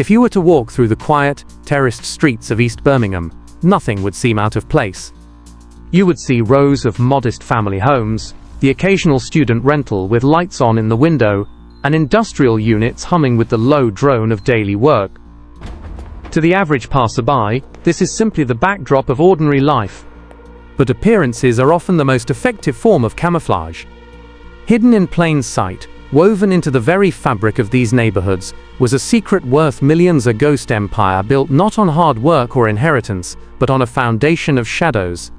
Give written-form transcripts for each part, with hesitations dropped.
If you were to walk through the quiet, terraced streets of East Birmingham, nothing would seem out of place. You would see rows of modest family homes, the occasional student rental with lights on in the window, and industrial units humming with the low drone of daily work. To the average passerby, this is simply the backdrop of ordinary life. But appearances are often the most effective form of camouflage. Hidden in plain sight, woven into the very fabric of these neighborhoods, was a secret worth millions, a ghost empire built not on hard work or inheritance, but on a foundation of shadows.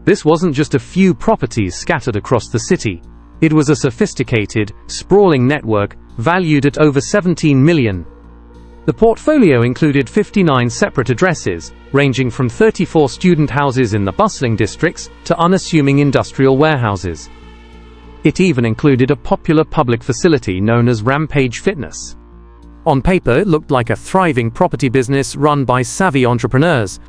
This wasn't just a few properties scattered across the city. It was a sophisticated, sprawling network valued at over 17 million. The portfolio included 59 separate addresses, ranging from 34 student houses in the bustling districts to unassuming industrial warehouses. It even included a popular public facility known as Rampage Fitness. On paper, it looked like a thriving property business run by savvy entrepreneurs.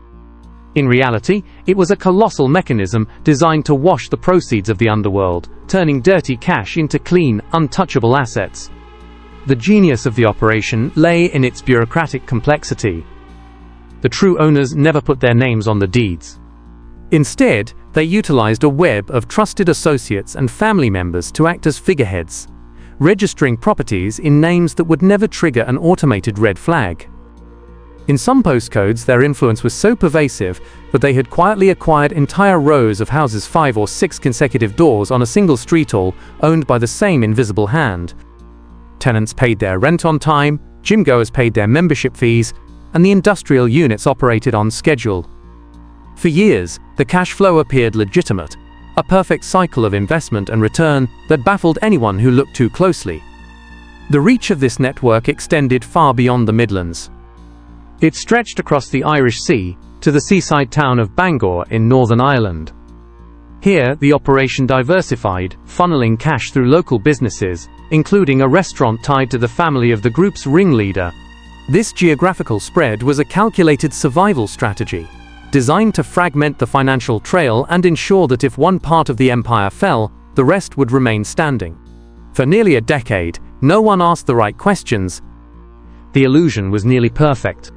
In reality, it was a colossal mechanism designed to wash the proceeds of the underworld, turning dirty cash into clean, untouchable assets. The genius of the operation lay in its bureaucratic complexity. The true owners never put their names on the deeds. Instead, they utilized a web of trusted associates and family members to act as figureheads, registering properties in names that would never trigger an automated red flag. In some postcodes, their influence was so pervasive that they had quietly acquired entire rows of houses, 5 or 6 consecutive doors on a single street, all owned by the same invisible hand. Tenants paid their rent on time, gym-goers paid their membership fees, and the industrial units operated on schedule. For years, the cash flow appeared legitimate, a perfect cycle of investment and return that baffled anyone who looked too closely. The reach of this network extended far beyond the Midlands. It stretched across the Irish Sea to the seaside town of Bangor in Northern Ireland. Here, the operation diversified, funneling cash through local businesses, including a restaurant tied to the family of the group's ringleader. This geographical spread was a calculated survival strategy, designed to fragment the financial trail and ensure that if one part of the empire fell, the rest would remain standing. For nearly a decade, no one asked the right questions. The illusion was nearly perfect.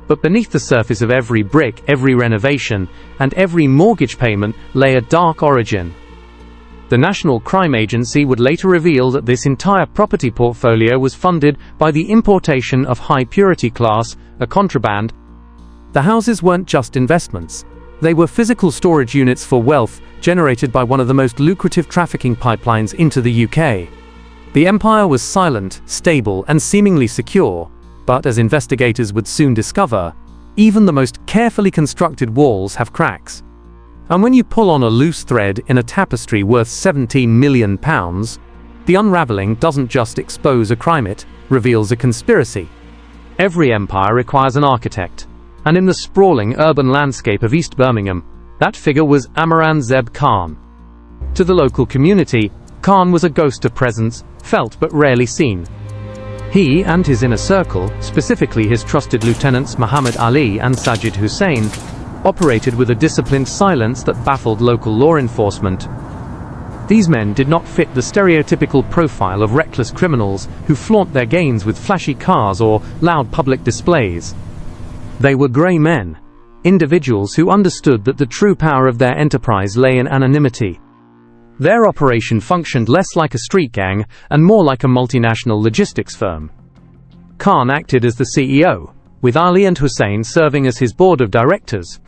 But beneath the surface of every brick, every renovation, and every mortgage payment lay a dark origin. The National Crime Agency would later reveal that this entire property portfolio was funded by the importation of high-purity glass, a contraband. The houses weren't just investments. They were physical storage units for wealth generated by one of the most lucrative trafficking pipelines into the UK. The empire was silent, stable, and seemingly secure, but as investigators would soon discover, even the most carefully constructed walls have cracks. And when you pull on a loose thread in a tapestry worth £17 million, the unraveling doesn't just expose a crime, it reveals a conspiracy. Every empire requires an architect, and in the sprawling urban landscape of East Birmingham, that figure was Amran Zeb Khan. To the local community, Khan was a ghost of presence, felt but rarely seen. He and his inner circle, specifically his trusted lieutenants Muhammad Ali and Sajid Hussain, operated with a disciplined silence that baffled local law enforcement. These men did not fit the stereotypical profile of reckless criminals who flaunt their gains with flashy cars or loud public displays. They were grey men, individuals who understood that the true power of their enterprise lay in anonymity. Their operation functioned less like a street gang and more like a multinational logistics firm. Khan acted as the CEO, with Ali and Hussain serving as his board of directors.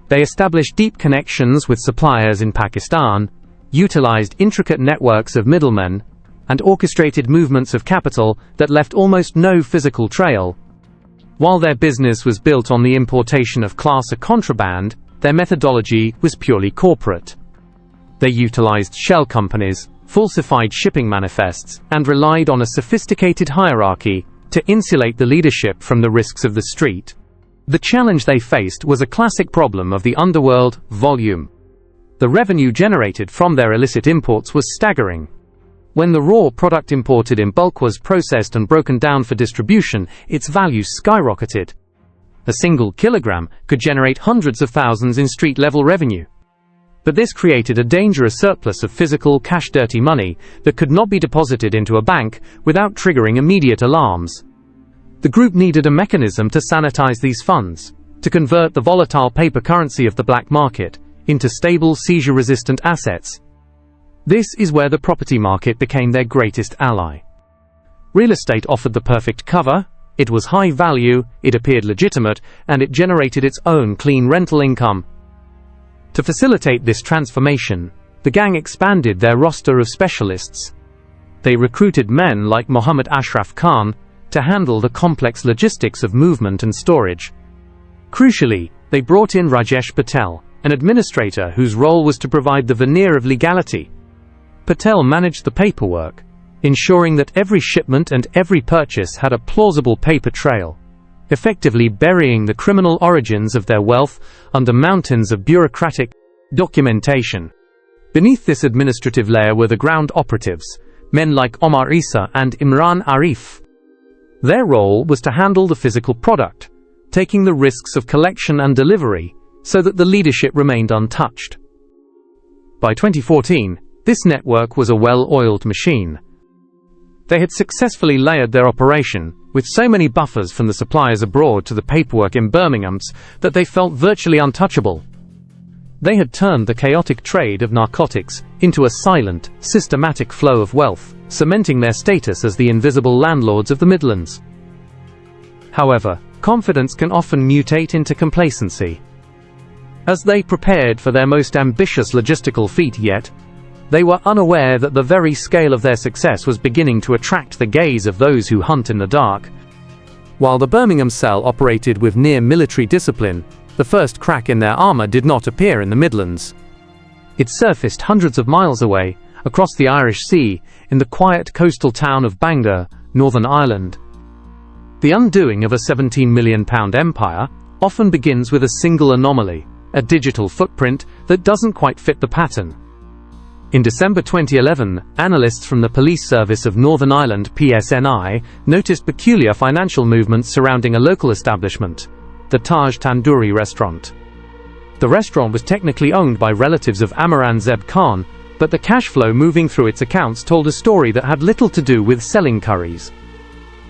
They established deep connections with suppliers in Pakistan, utilized intricate networks of middlemen, and orchestrated movements of capital that left almost no physical trail. While their business was built on the importation of Class A contraband, their methodology was purely corporate. They utilized shell companies, falsified shipping manifests, and relied on a sophisticated hierarchy to insulate the leadership from the risks of the street. The challenge they faced was a classic problem of the underworld: volume. The revenue generated from their illicit imports was staggering. When the raw product imported in bulk was processed and broken down for distribution, its value skyrocketed. A single kilogram could generate hundreds of thousands in street-level revenue. But this created a dangerous surplus of physical cash, dirty money, that could not be deposited into a bank without triggering immediate alarms. The group needed a mechanism to sanitize these funds, to convert the volatile paper currency of the black market into stable, seizure-resistant assets. This is where the property market became their greatest ally. Real estate offered the perfect cover. It was high value, it appeared legitimate, and it generated its own clean rental income. To facilitate this transformation, the gang expanded their roster of specialists. They recruited men like Mohammed Ashraf Khan to handle the complex logistics of movement and storage. Crucially, they brought in Rajesh Patel, an administrator whose role was to provide the veneer of legality. Patel managed the paperwork, ensuring that every shipment and every purchase had a plausible paper trail, effectively burying the criminal origins of their wealth under mountains of bureaucratic documentation. Beneath this administrative layer were the ground operatives, men like Omar Isa and Imran Arif. Their role was to handle the physical product, taking the risks of collection and delivery so that the leadership remained untouched. By 2014, this network was a well-oiled machine. They had successfully layered their operation, with so many buffers from the suppliers abroad to the paperwork in Birmingham that they felt virtually untouchable. They had turned the chaotic trade of narcotics into a silent, systematic flow of wealth, cementing their status as the invisible landlords of the Midlands. However, confidence can often mutate into complacency. As they prepared for their most ambitious logistical feat yet, they were unaware that the very scale of their success was beginning to attract the gaze of those who hunt in the dark. While the Birmingham cell operated with near-military discipline, the first crack in their armor did not appear in the Midlands. It surfaced hundreds of miles away, across the Irish Sea, in the quiet coastal town of Bangor, Northern Ireland. The undoing of a £17 million empire often begins with a single anomaly, a digital footprint that doesn't quite fit the pattern. In December 2011, analysts from the Police Service of Northern Ireland (PSNI) noticed peculiar financial movements surrounding a local establishment, the Taj Tandoori restaurant. The restaurant was technically owned by relatives of Aurangzeb Khan, but the cash flow moving through its accounts told a story that had little to do with selling curries.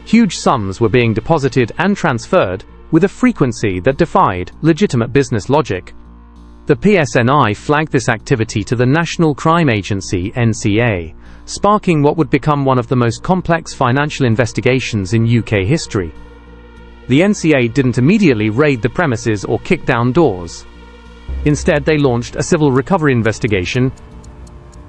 Huge sums were being deposited and transferred with a frequency that defied legitimate business logic. The PSNI flagged this activity to the National Crime Agency (NCA), sparking what would become one of the most complex financial investigations in UK history. The NCA didn't immediately raid the premises or kick down doors. Instead, they launched a civil recovery investigation.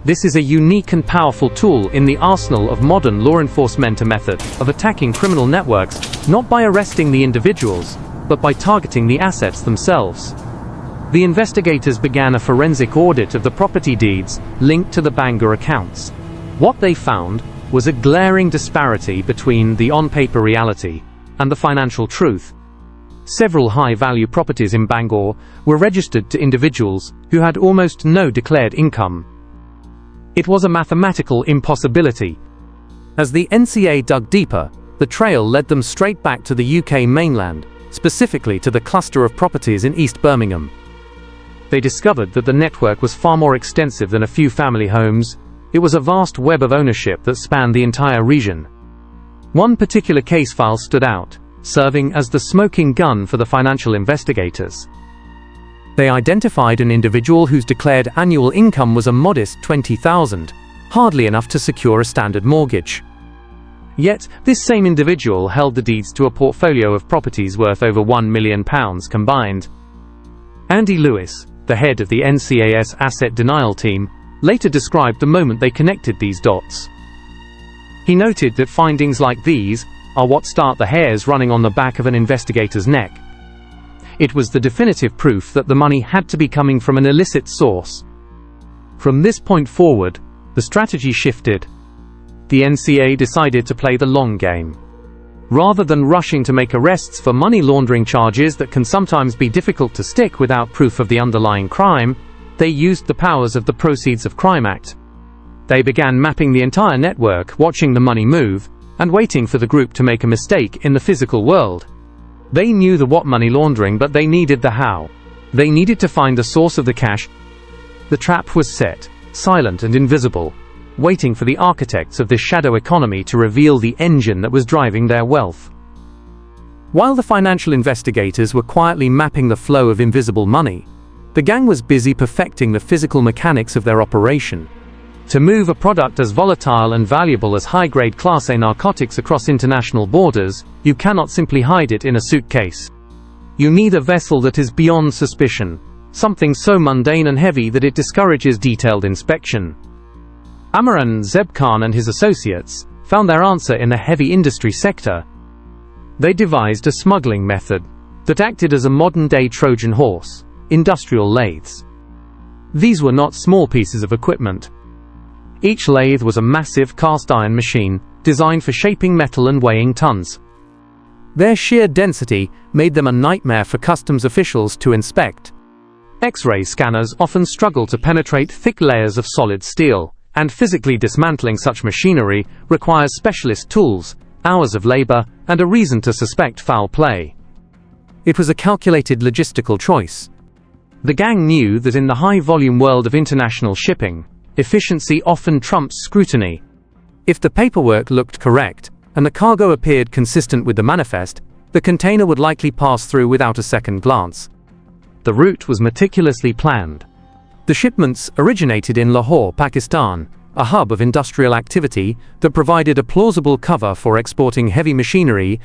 This is a unique and powerful tool in the arsenal of modern law enforcement, a method of attacking criminal networks, not by arresting the individuals, but by targeting the assets themselves. The investigators began a forensic audit of the property deeds linked to the Bangor accounts. What they found was a glaring disparity between the on-paper reality and the financial truth. Several high-value properties in Bangor were registered to individuals who had almost no declared income. It was a mathematical impossibility. As the NCA dug deeper, the trail led them straight back to the UK mainland, specifically to the cluster of properties in East Birmingham. They discovered that the network was far more extensive than a few family homes. It was a vast web of ownership that spanned the entire region. One particular case file stood out, serving as the smoking gun for the financial investigators. They identified an individual whose declared annual income was a modest £20,000, hardly enough to secure a standard mortgage. Yet, this same individual held the deeds to a portfolio of properties worth over £1 million combined. Andy Lewis, the head of the NCA's asset denial team, later described the moment they connected these dots. He noted that findings like these are what start the hairs running on the back of an investigator's neck. It was the definitive proof that the money had to be coming from an illicit source. From this point forward, the strategy shifted. The NCA decided to play the long game. Rather than rushing to make arrests for money laundering charges that can sometimes be difficult to stick without proof of the underlying crime, they used the powers of the Proceeds of Crime Act. They began mapping the entire network, watching the money move, and waiting for the group to make a mistake in the physical world. They knew the what money laundering, but they needed the how. They needed to find the source of the cash. The trap was set, silent and invisible, waiting for the architects of this shadow economy to reveal the engine that was driving their wealth. While the financial investigators were quietly mapping the flow of invisible money, the gang was busy perfecting the physical mechanics of their operation. To move a product as volatile and valuable as high-grade Class A narcotics across international borders, you cannot simply hide it in a suitcase. You need a vessel that is beyond suspicion, something so mundane and heavy that it discourages detailed inspection. Amran Zeb Khan and his associates found their answer in the heavy industry sector. They devised a smuggling method that acted as a modern-day Trojan Horse: industrial lathes. These were not small pieces of equipment. Each lathe was a massive cast-iron machine designed for shaping metal and weighing tons. Their sheer density made them a nightmare for customs officials to inspect. X-ray scanners often struggle to penetrate thick layers of solid steel, and physically dismantling such machinery requires specialist tools, hours of labor, and a reason to suspect foul play. It was a calculated logistical choice. The gang knew that in the high-volume world of international shipping, efficiency often trumps scrutiny. If the paperwork looked correct, and the cargo appeared consistent with the manifest, the container would likely pass through without a second glance. The route was meticulously planned. The shipments originated in Lahore, Pakistan, a hub of industrial activity that provided a plausible cover for exporting heavy machinery.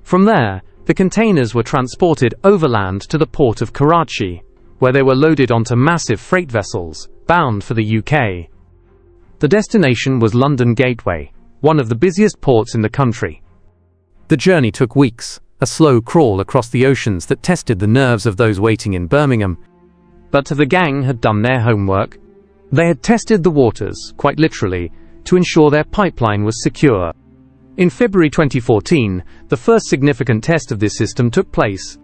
From there, the containers were transported overland to the port of Karachi, where they were loaded onto massive freight vessels, bound for the UK. The destination was London Gateway, one of the busiest ports in the country. The journey took weeks, a slow crawl across the oceans that tested the nerves of those waiting in Birmingham. But the gang had done their homework. They had tested the waters, quite literally, to ensure their pipeline was secure. In February 2014, the first significant test of this system took place.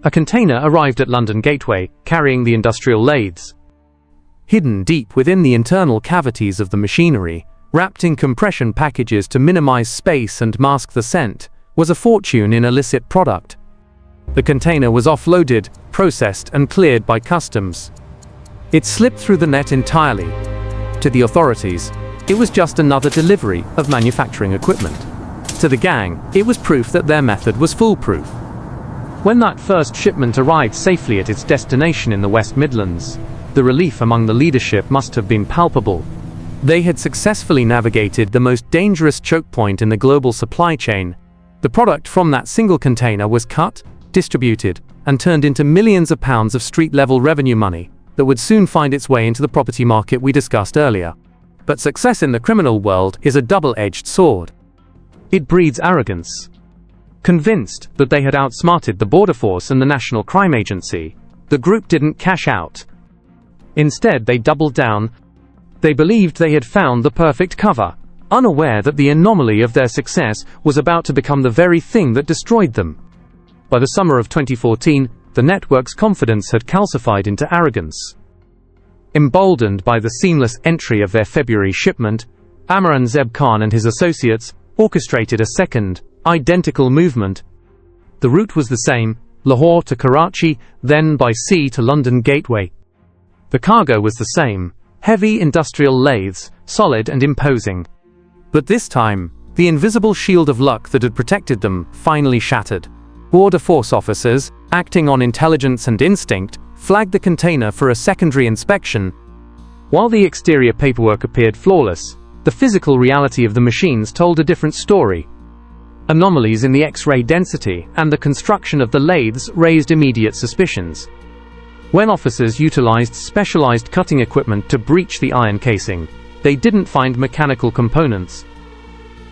A container arrived at London Gateway, carrying the industrial lathes. Hidden deep within the internal cavities of the machinery, wrapped in compression packages to minimize space and mask the scent, was a fortune in illicit product. The container was offloaded, processed, and cleared by customs. It slipped through the net entirely. To the authorities, it was just another delivery of manufacturing equipment. To the gang, it was proof that their method was foolproof. When that first shipment arrived safely at its destination in the West Midlands, the relief among the leadership must have been palpable. They had successfully navigated the most dangerous choke point in the global supply chain. The product from that single container was cut, distributed, and turned into millions of pounds of street-level revenue money that would soon find its way into the property market we discussed earlier. But success in the criminal world is a double-edged sword. It breeds arrogance. Convinced that they had outsmarted the Border Force and the National Crime Agency, the group didn't cash out. Instead, they doubled down. They believed they had found the perfect cover, unaware that the anomaly of their success was about to become the very thing that destroyed them. By the summer of 2014, the network's confidence had calcified into arrogance. Emboldened by the seamless entry of their February shipment, Amran Zeb Khan and his associates orchestrated a second, identical movement. The route was the same: Lahore to Karachi, then by sea to London Gateway. The cargo was the same: heavy industrial lathes, solid and imposing. But this time, the invisible shield of luck that had protected them finally shattered. Border Force officers, acting on intelligence and instinct, flagged the container for a secondary inspection. While the exterior paperwork appeared flawless, the physical reality of the machines told a different story. Anomalies in the X-ray density and the construction of the lathes raised immediate suspicions. When officers utilized specialized cutting equipment to breach the iron casing, they didn't find mechanical components.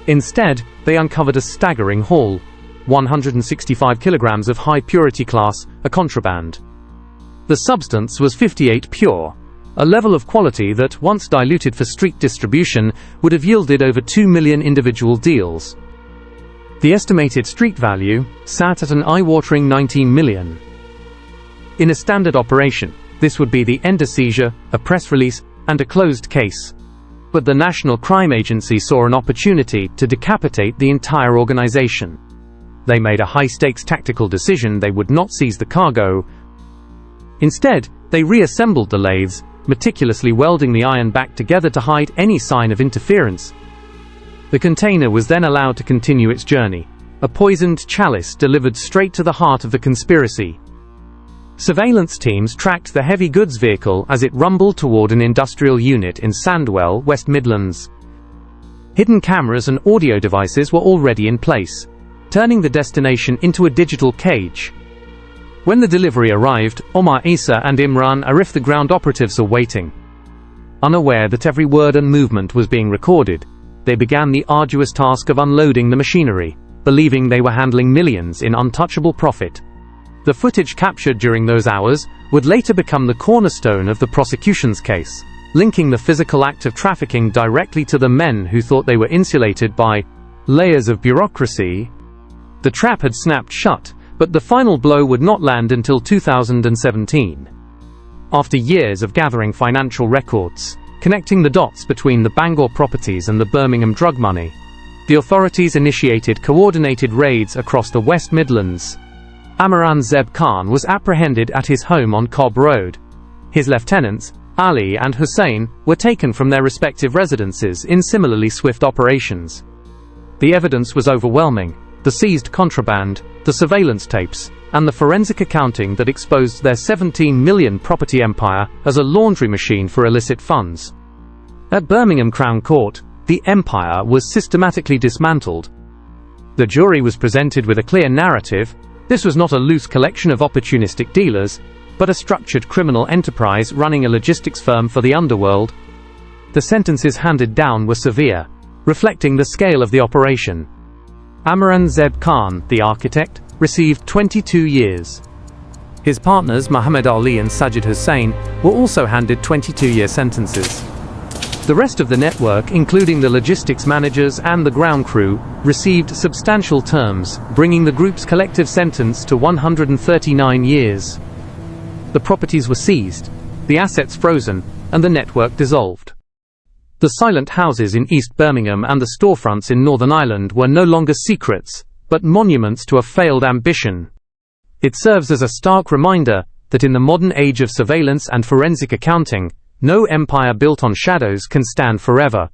Instead, they uncovered a staggering haul: 165 kilograms of high-purity class, a contraband. The substance was 58 pure, a level of quality that, once diluted for street distribution, would have yielded over 2 million individual deals. The estimated street value sat at an eye-watering 19 million. In a standard operation, this would be the end of seizure, a press release, and a closed case. But the National Crime Agency saw an opportunity to decapitate the entire organization. They made a high-stakes tactical decision: they would not seize the cargo. Instead, they reassembled the lathes, meticulously welding the iron back together to hide any sign of interference. The container was then allowed to continue its journey, a poisoned chalice delivered straight to the heart of the conspiracy. Surveillance teams tracked the heavy goods vehicle as it rumbled toward an industrial unit in Sandwell, West Midlands. Hidden cameras and audio devices were already in place, turning the destination into a digital cage. When the delivery arrived, Omar Isa and Imran Arif, the ground operatives, are waiting. Unaware that every word and movement was being recorded, they began the arduous task of unloading the machinery, believing they were handling millions in untouchable profit. The footage captured during those hours would later become the cornerstone of the prosecution's case, linking the physical act of trafficking directly to the men who thought they were insulated by layers of bureaucracy. The trap had snapped shut, but the final blow would not land until 2017. After years of gathering financial records, connecting the dots between the Bangor properties and the Birmingham drug money, the authorities initiated coordinated raids across the West Midlands. Amran Zeb Khan was apprehended at his home on Cobb Road. His lieutenants, Ali and Hussein, were taken from their respective residences in similarly swift operations. The evidence was overwhelming: the seized contraband, the surveillance tapes, and the forensic accounting that exposed their 17 million property empire as a laundry machine for illicit funds. At Birmingham Crown Court, the empire was systematically dismantled. The jury was presented with a clear narrative. This was not a loose collection of opportunistic dealers, but a structured criminal enterprise running a logistics firm for the underworld. The sentences handed down were severe, reflecting the scale of the operation. Amran Zeb Khan, the architect, received 22 years. His partners Muhammad Ali and Sajid Hussain were also handed 22-year sentences. The rest of the network, including the logistics managers and the ground crew, received substantial terms, bringing the group's collective sentence to 139 years. The properties were seized, the assets frozen, and the network dissolved. The silent houses in East Birmingham and the storefronts in Northern Ireland were no longer secrets, but monuments to a failed ambition. It serves as a stark reminder that in the modern age of surveillance and forensic accounting, no empire built on shadows can stand forever.